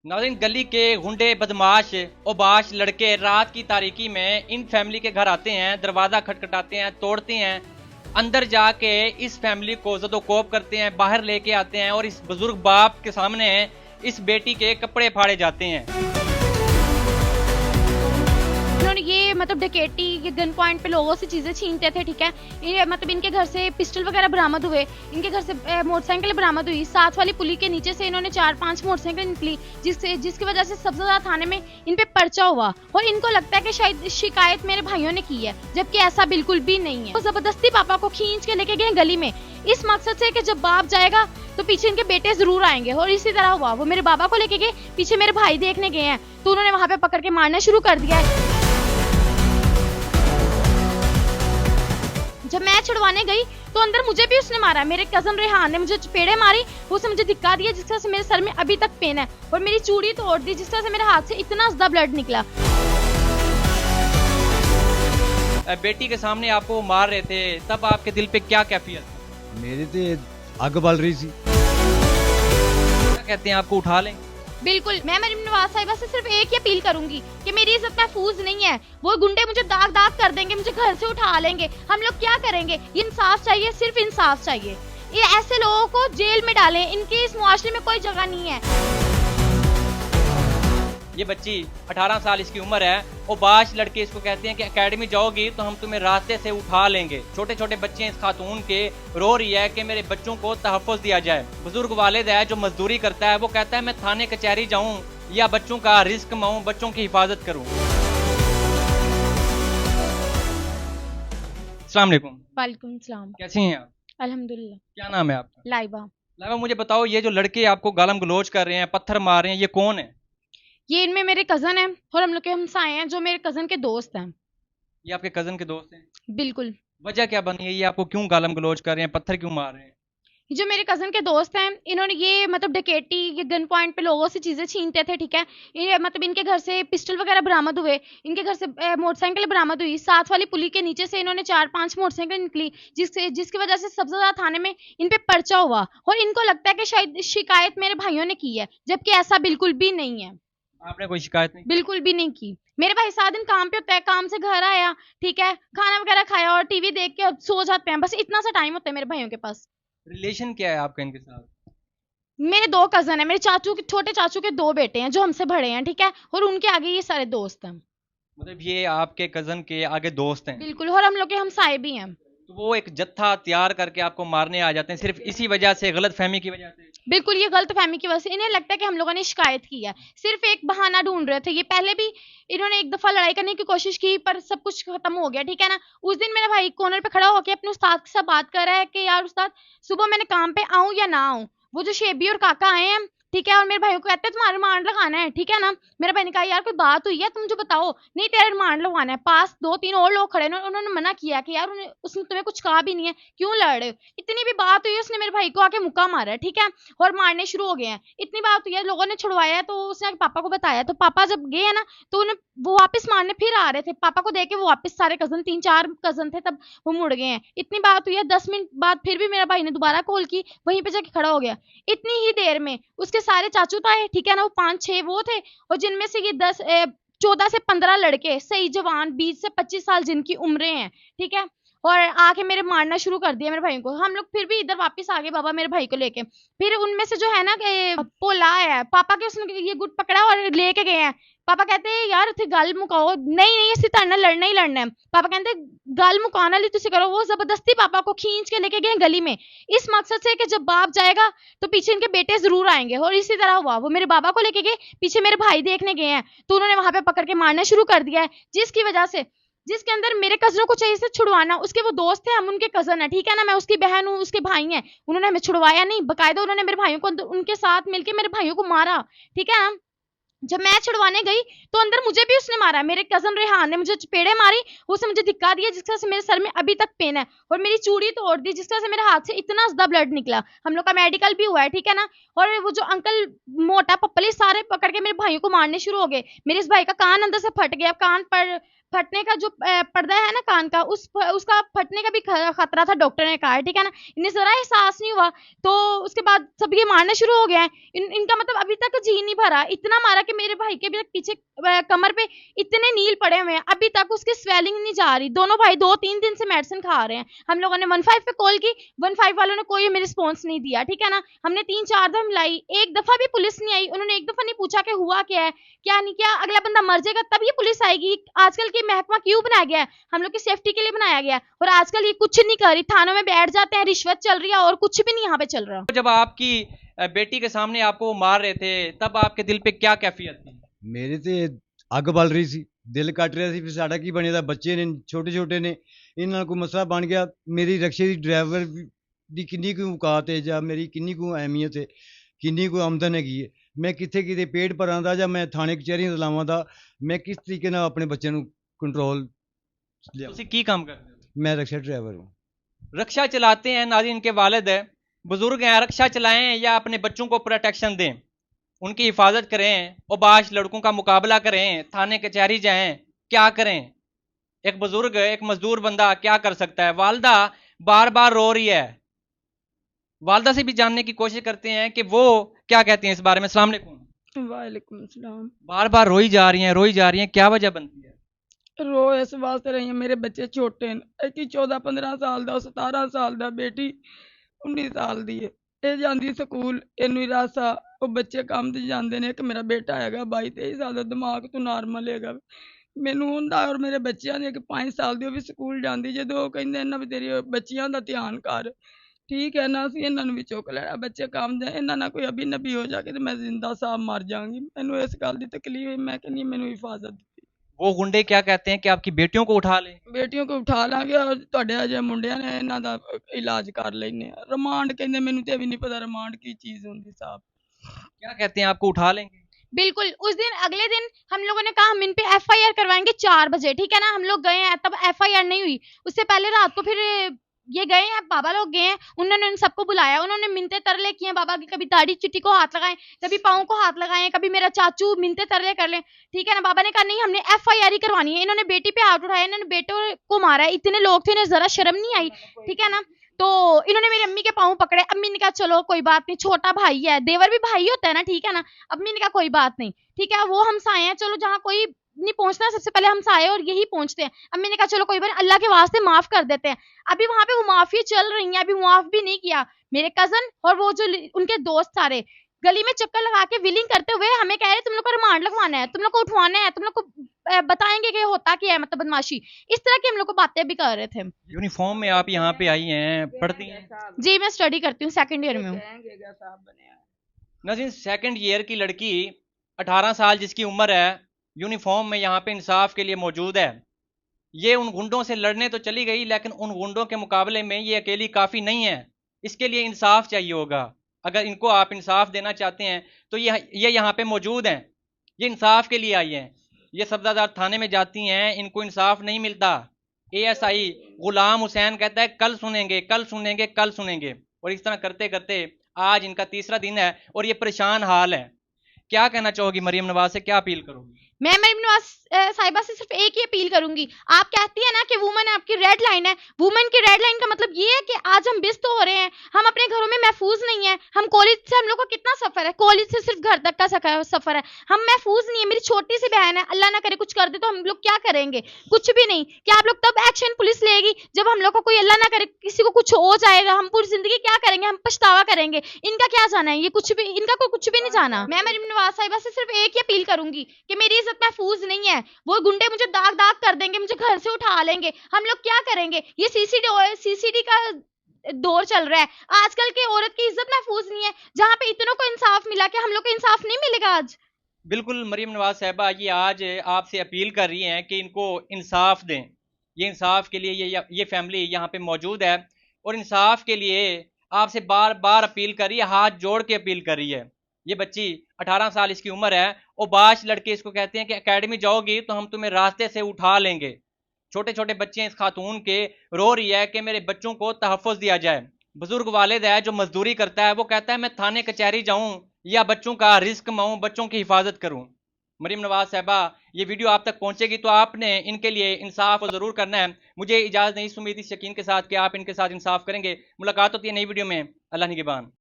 नाज़रीन, गली के गुंडे बदमाश ओबाश लड़के रात की तारीकी में इन फैमिली के घर आते हैं, दरवाज़ा खटखटाते हैं, तोड़ते हैं, अंदर जाके इस फैमिली को ज़दोकोब करते हैं, बाहर लेके आते हैं और इस बुजुर्ग बाप के सामने इस बेटी के कपड़े फाड़े जाते हैं। इन्होंने ये डकैती ये गन पॉइंट पे लोगों से चीजें छीनते थे, ठीक है। ये इनके घर से पिस्टल वगैरह बरामद हुए, इनके घर से मोटरसाइकिल बरामद हुई, साथ वाली पुली के नीचे से इन्होंने 4-5 मोटरसाइकिल निकली, जिसकी वजह से सबसे ज्यादा थाने में इन पे पर्चा हुआ और इनको लगता है कि शायद शिकायत मेरे भाइयों ने की है, जबकि ऐसा बिल्कुल भी नहीं है। तो जबरदस्ती पापा को खींच के लेके गए गली में इस मकसद से कि जब बाप जाएगा तो पीछे इनके बेटे जरूर आएंगे, और इसी तरह हुआ। वो मेरे बाबा को लेके गए, पीछे मेरे भाई देखने गए हैं तो उन्होंने वहां पे पकड़ के मारना शुरू कर दिया है। जब मैं छुड़वाने गई तो अंदर मुझे भी उसने मारा। मेरे कजन रेहान ने मुझे चपेड़े मारी, उसने मुझे धिक्का दिया जिस तरह से मेरे सर में अभी तक पेन है, और मेरी चूड़ी तोड़ दी जिस तरह से मेरे हाथ से इतना ज्यादा ब्लड निकला। बेटी के सामने आपको मार रहे थे, तब आपके दिल पे क्या कैफियत? मेरी तो आग बल रही थी। क्या कहते हैं, आपको उठा लें? बिल्कुल, मैं मरीम नवाज साहिबा से सिर्फ एक ही अपील करूंगी कि मेरी इज्जत महफूज नहीं है। वो गुंडे मुझे दाग दाग कर देंगे, मुझे घर से उठा लेंगे, हम लोग क्या करेंगे? इंसाफ चाहिए, सिर्फ इंसाफ चाहिए। ये ऐसे लोगों को जेल में डालें, इनकी इस मुआशरे में कोई जगह नहीं है। ये बच्ची 18 साल इसकी उम्र है, ओबाश लड़के इसको कहते हैं कि एकेडमी जाओगी तो हम तुम्हें रास्ते से उठा लेंगे। छोटे छोटे बच्चे इस खातून के रो रही है कि मेरे बच्चों को तहफ़्फ़ुज़ दिया जाए। बुजुर्ग वालिद है जो मजदूरी करता है, वो कहता है मैं थाने कचहरी जाऊं या बच्चों का रिस्क कमाऊं, बच्चों की हिफाजत करूं। अस्सलाम वालेकुम। वालेकुम सलाम। कैसी हैं आप? अल्हम्दुलिल्लाह। क्या नाम है आपका? लाइबा। लाइबा, मुझे बताओ, ये जो लड़के आपको गालम गलोच कर रहे हैं, पत्थर मार रहे हैं, ये कौन है? ये इनमें मेरे कजन हैं और हम लोग के हमसाए हैं जो मेरे कजन के दोस्त हैं। ये आपके कजन के दोस्त हैं? बिल्कुल। वजह क्या बनी है, ये आपको क्यों गालम गलोच कर रहे हैं, पत्थर क्यों मार रहे हैं? जो मेरे कजन के दोस्त हैं, इन्होंने ये डकैती ये गन पॉइंट पे लोगों से चीजें छीनते थे, ठीक है। ये इनके घर से पिस्टल वगैरह बरामद हुए, इनके घर से मोटरसाइकिल बरामद हुई, साथ वाली पुली के नीचे से इन्होंने 4-5 मोटरसाइकिल निकली, जिसकी वजह से सबसे ज्यादा थाने में इन पे पर्चा हुआ और इनको लगता है कि शायद शिकायत मेरे भाइयों ने की है, जबकि ऐसा बिल्कुल भी नहीं है। आपने कोई शिकायत नहीं? बिल्कुल भी नहीं की। मेरे भाई सारा दिन काम पे होता है, काम से घर आया, ठीक है, खाना वगैरह खाया और टीवी देख के सो जाते हैं, बस इतना सा टाइम होता है मेरे भाइयों के पास। रिलेशन क्या है आपका इनके साथ? मेरे 2 कज़न हैं, मेरे चाचू के छोटे चाचू के 2 बेटे हैं जो हमसे बड़े हैं, ठीक है, और उनके आगे ये सारे दोस्त हैं। मतलब ये आपके कजन के आगे दोस्त हैं? बिल्कुल, और हम लोग के हमसाए भी हैं। तो वो एक जत्था तैयार करके आपको मारने आ जाते हैं सिर्फ इसी वजह से, गलत फहमी की वजह से? बिल्कुल, ये गलतफहमी की वजह से इन्हें लगता है कि हम लोगों ने शिकायत की है, सिर्फ एक बहाना ढूंढ रहे थे। ये पहले भी इन्होंने एक दफा लड़ाई करने की कोशिश की पर सब कुछ खत्म हो गया, ठीक है ना। उस दिन मेरा भाई कॉर्नर पे खड़ा होकर अपने उस्ताद के साथ बात कर रहा है कि यार उस्ताद, सुबह मैंने काम पे आऊं या ना आऊं। वो जो शेबी और काका आए हैं, ठीक है, और मेरे भाई को कहते हैं तुम्हारा रिमांड लगाना है, ठीक है ना। मेरा भाई ने कहा यार कोई बात हुई है, तुम मुझे बताओ। नहीं, तेरा रिमांड लगवाना है। पास 2-3 और लोग खड़े हैं, उन्होंने मना किया कि यार उसने तुम्हें कुछ कहा भी नहीं है, क्यों लड़ रहे हो। इतनी भी बात हुई है, उसने मेरे भाई को आके मुक्का मारा है, ठीक है, और मारने शुरू हो गए हैं। इतनी बात हुई है, लोगों ने छुड़वाया है, तो उसने पापा को बताया, तो पापा जब गए हैं ना तो उन्हें वो वापस मारने फिर आ रहे थे। पापा को देख के वो वापस सारे कजन 3-4 कजन थे तब वो मुड़ गए हैं। इतनी बात हुई है, 10 मिनट बाद फिर भी मेरा भाई ने दोबारा कॉल की, वहीं पे जाके खड़ा हो गया। इतनी ही देर में उसके सारे चाचू तो आए, ठीक है ना, वो 5-6 वो थे, और जिनमें से ये 14 से 15 लड़के सही जवान 20 से 25 साल जिनकी उम्रें हैं, ठीक है, और आके मेरे मारना शुरू कर दिया मेरे भाई को। हम लोग फिर भी इधर वापस आ गए बाबा मेरे भाई को लेके। फिर उनमें से जो है ना कि पोला है पापा के, उसने ये गुट पकड़ा और लेके गए हैं। पापा कहते हैं यार थे गल मुकाओ। नहीं नहीं, इसी तरह लड़ना ही लड़ना है। पापा कहते गल मुकाना ली तुसी करो। वो जबरदस्ती पापा को खींच के लेके गए गली में इस मकसद से कि जब बाप जाएगा तो पीछे इनके बेटे जरूर आएंगे, और इसी तरह हुआ। वो मेरे बाबा को लेके गए, पीछे मेरे भाई देखने गए हैं तो उन्होंने वहां पे पकड़ के मारना शुरू कर दिया है, जिसकी वजह से जिसके अंदर मेरे कजनों को चाहिए से छुड़वाना। उसके वो दोस्त थे, हम उनके कजन है, ठीक है ना, मैं उसकी बहन हूँ, उसके भाई हैं। उन्होंने हमें छुड़वाया नहीं, बकायदा उन्होंने मेरे भाइयों को उनके साथ मिलकर मेरे भाइयों को मारा, ठीक है ना। जब मैं छुड़वाने गई तो अंदर मुझे भी उसने मारा। मेरे कजन रेहान ने मुझे चपेड़े मारी, उसने मुझे धिक्का दिया जिस तरह से मेरे सर में अभी तक पेन है, और मेरी चूड़ी तोड़ दी जिस तरह से मेरे हाथ से इतना ज्यादा ब्लड निकला। हम लोग का मेडिकल भी हुआ है, ठीक है ना। और वो जो अंकल मोटा पप्पली सारे पकड़ के मेरे भाइयों को मारने शुरू हो गए। मेरे इस भाई का कान अंदर से फट गया, कान पर फटने का जो पर्दा है ना कान का, उसका फटने का भी खतरा था, डॉक्टर ने कहा है, ठीक है ना। इन्हें जरा एहसास नहीं हुआ, तो उसके बाद सब ये मारना शुरू हो गया है। इनका मतलब अभी तक जी नहीं भरा, इतना मारा कि मेरे भाई के अभी तक पीछे कमर पे इतने नील पड़े हुए हैं, अभी तक उसकी स्वेलिंग नहीं जा रही। दोनों भाई 2-3 दिन से मेडिसिन खा रहे हैं। हम लोगों ने 15 पे कॉल की, 15 वालों ने कोई हमें रिस्पॉन्स नहीं दिया, ठीक है ना। हमने 3-4 दफा मिलाई, एक दफा भी पुलिस नहीं आई, उन्होंने एक दफा नहीं पूछा कि हुआ क्या है, क्या नहीं किया, अगला बंदा मर जाएगा तब ये पुलिस आएगी। आजकल की महकमा क्यों बनाया गया है? हम लोग की सेफ्टी के लिए बनाया गया है, और आजकल ये कुछ नहीं कर रही, थानों में बैठ जाते हैं, रिश्वत चल रही है और कुछ भी नहीं यहाँ पे चल रहा। जब आपकी बेटी के सामने आपको वो मार रहे थे, तब आपके दिल पे क्या कैफियत थी? मेरे ते अग बल रही सी, दिल कट रहा सी, फिर साडा की बने दा, बच्चे ने छोटे छोटे ने, इन्हां कोई मसला बन गया। मेरी रक्शे दी ड्राइवर दी किन्नी कोई औकात है, जां मेरी किन्नी कोई अहमियत है, किन्नी कोई आमदन हैगी है, मैं कित्थे किते पेट भरां दा जां मैं थाने कचहरियां लावां दा, मैं किस तरीके नाल अपने बच्चे नूं कंट्रोल लिया। ਤੁਸੀਂ ਕੀ ਕੰਮ ਕਰਦੇ ਹੋ? मैं रक्शा ड्राइवर हूँ। रक्षा चलाते हैं, नाज़रीन इनके वालिद है, बुजुर्ग हैं, रक्षा चलाएं या अपने बच्चों को प्रोटेक्शन दें, उनकी हिफाजत करें, ओबाश लड़कों का मुकाबला करें, थाने कचहरी जाएं, क्या करें? एक बुजुर्ग, एक मजदूर बंदा क्या कर सकता है? वालदा बार बार रो रही है, वालदा से भी जानने की कोशिश करते हैं कि वो क्या कहती हैं इस बारे में। अस्सलाम वालेकुम। वालेकुम सलाम। बार बार रोई जा रही हैं, क्या वजह बनती है? रो इस वास्ते रही हैं, मेरे बच्चे छोटे ने, एक 14-15 साल ਦਾ, 17 ਸਾਲ ਦਾ, बेटी 19 ਸਾਲ ਦੀ ਹੈ। ਇਹ ਜਾਂਦੀ ਸਕੂਲ, ਇਹਨੂੰ ਹੀ ਰਾਸਾ, ਉਹ ਬੱਚੇ ਕੰਮ ਤੇ ਜਾਂਦੇ ਨੇ। ਇੱਕ ਮੇਰਾ ਬੇਟਾ ਹੈਗਾ 22-23 ਸਾਲ ਦਾ, ਦਿਮਾਗ ਤੋਂ ਨਾਰਮਲ ਹੈਗਾ। ਮੈਨੂੰ ਹੁੰਦਾ ਔਰ ਮੇਰੇ ਬੱਚਿਆਂ ਦੀ ਇੱਕ 5 ਸਾਲ ਦੀ, ਉਹ ਵੀ ਸਕੂਲ ਜਾਂਦੀ। ਜਦੋਂ ਉਹ ਕਹਿੰਦੇ ਨਾ ਵੀ ਤੇਰੀ ਬੱਚਿਆਂ ਦਾ ਧਿਆਨ ਕਰ, ਠੀਕ ਹੈ ਨਾ, ਅਸੀਂ ਇਹਨਾਂ ਨੂੰ ਵੀ ਚੁੱਕ ਲੈਣਾ, ਬੱਚੇ ਕੰਮ ਦੇ, ਇਹਨਾਂ ਨਾਲ ਕੋਈ ਅਬੀ ਨਬੀ ਹੋ ਜਾ ਕੇ ਤੇ ਮੈਂ ਜ਼ਿੰਦਾ ਸਾਹ ਮਰ ਜਾਵਾਂਗੀ। ਮੈਨੂੰ ਇਸ ਗੱਲ ਦੀ ਤਕਲੀਫ ਹੈ, ਮੈਂ ਕਹਿੰਦੀ ਮੈਨੂੰ ਹਿਫਾਜ਼ਤ ਦਿੱਤੀ। वो गुंडे क्या कहते हैं कि आपकी बेटियों को उठा ले? ਬੇਟੀਆਂ ਕੋ ਉਠਾ ਲਾਂਗੇ ਔਰ ਤੁਹਾਡੇ ਅਜੇ ਮੁੰਡਿਆਂ ਨੇ ਇਹਨਾਂ ਦਾ ਇਲਾਜ ਕਰ ਲੈਨੇ ਆ। ਰਿਮਾਂਡ ਕਹਿੰਦੇ, ਮੈਨੂੰ ਤੇ ਵੀ ਨਹੀਂ ਪਤਾ ਰਿਮਾਂਡ ਕੀ ਚੀਜ਼ ਹੁੰਦੀ साहब। क्या कहते हैं आपको उठा लेंगे? बिल्कुल, उस दिन अगले दिन हम लोगों ने कहा हम इन पे एफआईआर करवाएंगे 4 बजे, ठीक है ना। हम लोग गए हैं, तब एफआईआर नहीं हुई। उससे पहले रात को फिर ये गए हैं, बाबा लोग गए हैं, उन्होंने उन सबको बुलाया, उन्होंने मिन्नतें तरले किए बाबा की, कभी दाढ़ी चिट्टी को हाथ लगाएं, कभी पाँव को हाथ लगाएं, कभी मेरा चाचू मिन्नतें तरले कर लें, ठीक है ना। बाबा ने कहा नहीं, हमने एफआईआर ही करवानी है। इन्होंने बेटी पे हाथ उठाया, इन्होंने बेटे को मारा है, इतने लोग थे, इन्हें जरा शर्म नहीं आई, ठीक है ना। तो इन्होंने मेरी अम्मी के पाँव पकड़े, अम्मी ने कहा चलो कोई बात नहीं, छोटा भाई है, देवर भी भाई होता है ना, ठीक है ना। अम्मी ने कहा कोई बात नहीं, ठीक है, वो हमसाए हैं, चलो जहाँ कोई नहीं पहुंचना सबसे पहले हमसाए और यही पहुंचते हैं। अम्मी ने कहा चलो कोई बात, अल्लाह के वास्ते माफ कर देते हैं। अभी वहां पे वो माफी चल रही है, अभी माफ भी नहीं किया। मेरे कजन और वो जो उनके दोस्त सारे गली में चक्कर लगा के विलिंग करते हुए हमें कह रहे तुम लोग को रिमांड लगवाना है, तुम लोग को उठवाना है, तुम लोग को बताएंगे कि होता क्या है, मतलब बदमाशी, इस तरह की हम लोग को बातें भी कर रहे थे। यूनिफॉर्म में आप यहाँ पे आई हैं, पढ़ती हैं? जी मैं स्टडी करती हूँ, 2nd ईयर में हूँ। नाज़रीन, 2nd ईयर की लड़की 18 साल जिसकी उम्र है, यूनिफॉर्म में यहाँ पे इंसाफ के लिए मौजूद है। ये उन गुंडों से लड़ने तो चली गई, लेकिन उन गुंडों के मुकाबले में ये अकेली काफ़ी नहीं है। इसके लिए इंसाफ चाहिए होगा। अगर इनको आप इंसाफ देना चाहते हैं तो ये यहाँ पे मौजूद हैं, ये इंसाफ के लिए आई हैं। ये सब्जादार थाने में जाती हैं, इनको इंसाफ नहीं मिलता। ASI गुलाम हुसैन कहता है कल सुनेंगे, कल सुनेंगे, कल सुनेंगे, और इस तरह करते करते आज इनका तीसरा दिन है और ये परेशान हाल है। क्या कहना चाहोगी मरियम नवाज से, क्या अपील करोगी? मैं मरियम नवाज साहिबा से सिर्फ एक ही अपील करूंगी। आप कहती है ना कि वुमेन आपकी रेड लाइन है, वुमेन की रेड लाइन का मतलब ये है कि आज हम बिस्त हो रहे हैं, हम अपने घरों में महफूज नहीं है। हम कॉलेज से, हम लोग को कितना सफर है, कॉलेज से सिर्फ घर तक का सफर है, हम महफूज नहीं है। मेरी छोटी सी बहन है, अल्लाह ना करे कुछ कर दे तो हम लोग क्या करेंगे? कुछ भी नहीं। क्या आप लोग तब एक्शन पुलिस लेगी जब हम लोग को कोई, अल्लाह ना करे किसी को कुछ हो जाएगा, हम पूरी जिंदगी क्या करेंगे? हम पछतावा करेंगे। इनका क्या जाना है, ये कुछ भी, इनका कोई कुछ भी नहीं जाना। मैं मरियम नवाज साहिबा से सिर्फ एक ही अपील करूंगी कि मेरी इज्जत महफूज नहीं है, वो गुंडे मुझे दाग दाग कर देंगे, मुझे घर से उठा लेंगे, हम लोग क्या करेंगे? ये सीसीडी का दौर चल रहा है, आजकल की औरत की इज्जत महफूज नहीं है, जहाँ पे इतनों को इंसाफ मिला कि हम लोग को इंसाफ नहीं मिलेगा आज। बिल्कुल मरियम नवाज साहिबा, ये आज आपसे अपील कर रही हैं कि इनको इंसाफ दें। ये इंसाफ के लिए ये फैमिली यहाँ पे मौजूद है और इंसाफ के लिए आपसे बार बार अपील कर रही है, हाथ जोड़ के अपील कर रही है। ये बच्ची 18 साल इसकी उम्र है, ओबाश लड़के इसको कहते हैं कि एकेडमी जाओगी तो हम तुम्हें रास्ते से उठा लेंगे। छोटे छोटे बच्चे इस खातून के, रो रही है कि मेरे बच्चों को तहफ़्फ़ुज़ दिया जाए। बुजुर्ग वालिद है जो मजदूरी करता है, वो कहता है मैं थाने कचहरी जाऊं या बच्चों का रिस्क माऊं, बच्चों की हिफाजत करूं। मरीम नवाज साहबा, ये वीडियो आप तक पहुंचेगी तो आपने इनके लिए इंसाफ ज़रूर करना है। मुझे इजाज़त नहीं, इस उम्मीद इस यकीन के साथ कि आप इनके साथ इंसाफ करेंगे। मुलाकात होती है नई वीडियो में। अल्लाह निगहबान।